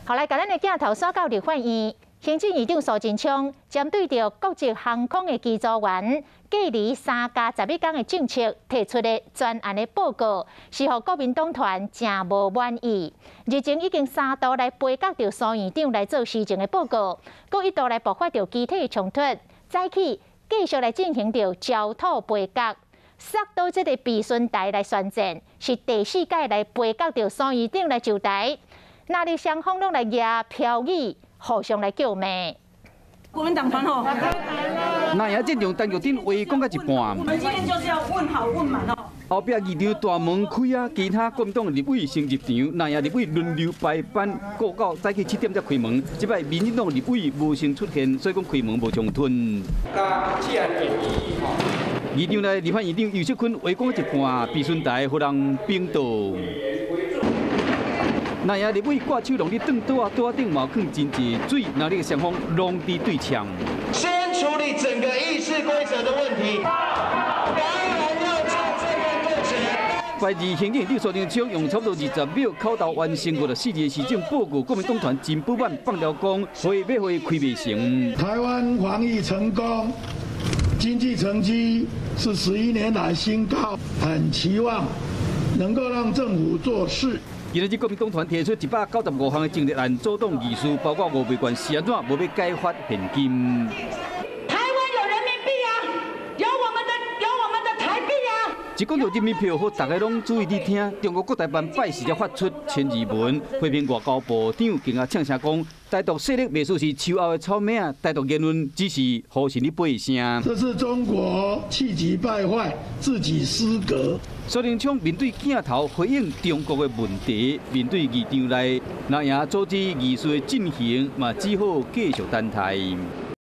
后来，甲咱的镜头刷到立法院，行政院长苏贞昌针对着国际航空的机组员隔离3+11天的政策提出的专案的报告，是互国民党团真无满意。日前已经3度来杯葛着苏院长来做施政的报告，佮一度来爆发着肢体的冲突，再起继续来进行着焦土杯葛。 杀到这个避顺台来宣战，是第4届来杯葛着苏院长来就台，那里双方拢来举票语，互相来叫骂。国民党团吼，那也阵场单局顶话讲到一半。我们今天就是要问好问满哦。后壁议场大门开啊，其他国民党立委先入场，那也立委轮流排班，过到早起7点才开门。即摆民进党立委无先出现，所以讲开门无将吞。议场内，立法院长尤锡坤话讲一半，避顺台互人冰岛。那也立委挂手拢伫凳桌顶嘛放真济水，那里双方拢伫对呛。先处理整个议事规则的问题，当然要就这个过程。拜二，行政院长苏贞昌用差不多20秒口头完成过了4个施政报告，国民党团真不满放了讲，会要会开袂成。台湾防疫成功。 经济成绩是11年来新高，很期望能够让政府做事。今日国民党团提出195项的政策案，阻挡议事，包括5倍券是安怎无要改发现金。台湾有人民币啊，有我们的台币啊。一讲到人民票，好，大家拢注意伫听。中国国台办拜四才发出千字文，批评外交部长更啊呛声讲。 台独势力袂输是秋后的草蜢啊！台独言论只是互信你背声。这是中国气急败坏，自己失格。苏贞昌面对镜头回应中国的问题，面对议场内那也阻止议事的进行，嘛只好继续等待。